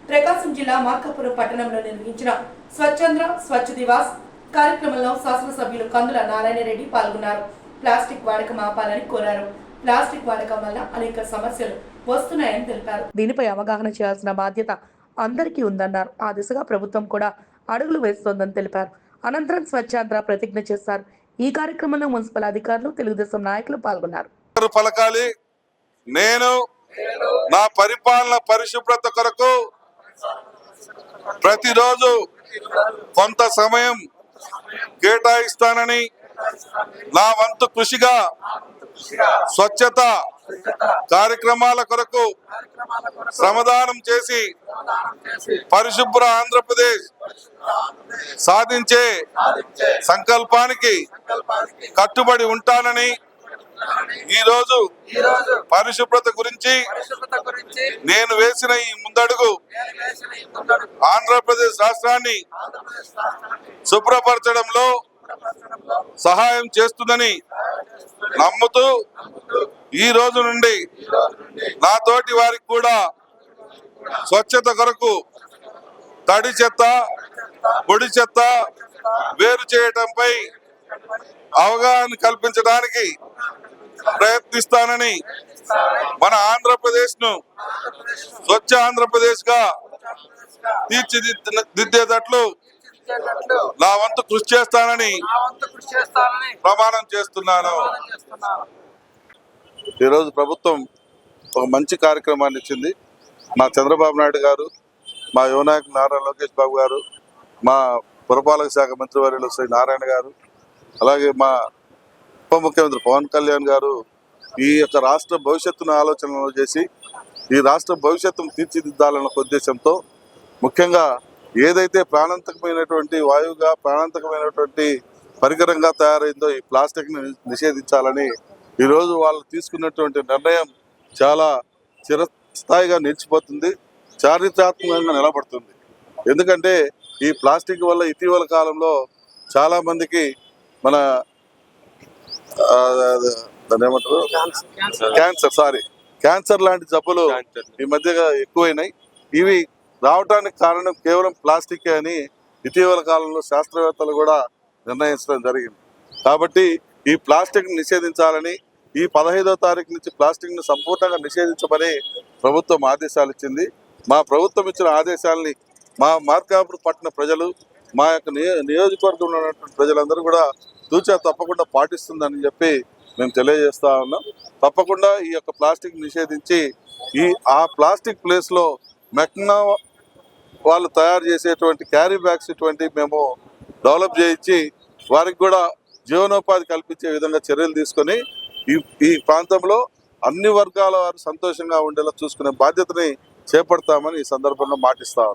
ప్రకాశం జిల్లా మార్కాపురం పట్టణంలో నిర్వహించిన స్వచ్ఛంద్ర స్వచ్ఛ దివాస్ కార్యక్రమంలో శాసనసభ్యులు కందుల నారాయణ రెడ్డి పాల్గొన్నారు. ప్లాస్టిక్ వాడకం ఆపాలని కోరారు. ప్లాస్టిక్ వాడకం వల్ల అనేక సమస్యలు వస్తున్నాయని తెలిపారు. దీనిపై అవగాహన చేయాల్సిన బాధ్యత అందరికీ ఉందన్నారు. ఆ దిశగా ప్రభుత్వం కూడా అడుగులు వేస్తోందని తెలిపారు. అనంతరం స్వచ్ఛాంధ్ర ప్రతిజ్ఞ చేశారు. ఈ కార్యక్రమంలో మున్సిపల్ అధికారులు, తెలుగుదేశం నాయకులు పాల్గొన్నారు. పలకాలి. నేను నా పరిపాలన పరిశుభ్రత కొరకు ప్రతిరోజు కొంత సమయం కేటాయిస్తానని, నా వంతు కృషిగా స్వచ్ఛత కార్యక్రమాల కొరకు శ్రమదానం చేసి పరిశుభ్ర ఆంధ్రప్రదేశ్ సాధించే సంకల్పానికి కట్టుబడి ఉంటానని, ఈరోజు పరిశుభ్రత గురించి నేను వేసిన ఈ ముందడుగు ఆంధ్రప్రదేశ్ రాష్ట్రాన్ని శుభ్రపరచడంలో సహాయం చేస్తుందని నమ్ముతూ ఈ రోజు నుండి నా తోటి వారికి కూడా స్వచ్ఛత కొరకు తడి చెత్త, పొడి చెత్త వేరు చేయటంపై అవగాహన కల్పించడానికి ప్రయత్నిస్తానని, మన ఆంధ్రప్రదేశ్ ను స్వచ్ఛ ఆంధ్రప్రదేశ్ గా తీర్చిదిద్దేటట్లు నా వంతు కృషి చేస్తానని ప్రమాణం చేస్తున్నాను. ఈరోజు ప్రభుత్వం ఒక మంచి కార్యక్రమాన్ని ఇచ్చింది. మా చంద్రబాబు నాయుడు గారు, మా యువనాయకుడు నారా లోకేష్ బాబు గారు, మా పురపాలక శాఖ మంత్రివర్యులు శ్రీ నారాయణ గారు, అలాగే మా ఉప ముఖ్యమంత్రి పవన్ కళ్యాణ్ గారు ఈ యొక్క రాష్ట్ర భవిష్యత్తును ఆలోచనలు చేసి ఈ రాష్ట్ర భవిష్యత్తును తీర్చిదిద్దాలన్న ఉద్దేశంతో, ముఖ్యంగా ఏదైతే ప్రాణాంతకమైనటువంటి వాయువుగా, ప్రాణాంతకమైనటువంటి పరికరంగా తయారైందో ఈ ప్లాస్టిక్ని నిషేధించాలని ఈరోజు వాళ్ళు తీసుకున్నటువంటి నిర్ణయం చాలా చిరస్థాయిగా నిలిచిపోతుంది, చారిత్రాత్మకంగా నిలబడుతుంది. ఎందుకంటే ఈ ప్లాస్టిక్ వల్ల ఇటీవల కాలంలో చాలా మందికి మన క్యాన్సర్ లాంటి జబ్బులు ఈ మధ్యగా ఎక్కువైనాయి. ఇవి రావడానికి కారణం కేవలం ప్లాస్టిక్ అని ఇటీవల కాలంలో శాస్త్రవేత్తలు కూడా నిర్ణయించడం జరిగింది. కాబట్టి ఈ ప్లాస్టిక్ నిషేధించాలని, ఈ 15వ తారీఖు నుంచి ప్లాస్టిక్ ను సంపూర్ణంగా నిషేధించమని ప్రభుత్వం ఆదేశాలు ఇచ్చింది. మా ప్రభుత్వం ఇచ్చిన ఆదేశాలని మా మార్కాపురం పట్టణ ప్రజలు, మా యొక్క నియోజకవర్గంలో ఉన్నటువంటి ప్రజలందరూ కూడా తూచా తప్పకుండా పాటిస్తుందని చెప్పి మేము తెలియజేస్తా ఉన్నాం. తప్పకుండా ఈ యొక్క ప్లాస్టిక్ నిషేధించి ఆ ప్లాస్టిక్ ప్లేస్ లో మెక్నా వాళ్ళు తయారు చేసేటువంటి క్యారీ బ్యాగ్స్ ఇటువంటి మేము డెవలప్ చేయించి వారికి కూడా జీవనోపాధి కల్పించే విధంగా చర్యలు తీసుకొని ఈ ప్రాంతంలో అన్ని వర్గాల వారు సంతోషంగా ఉండేలా చూసుకునే బాధ్యతని చేపడతామని ఈ సందర్భంగా మాటిస్తా ఉన్నాం.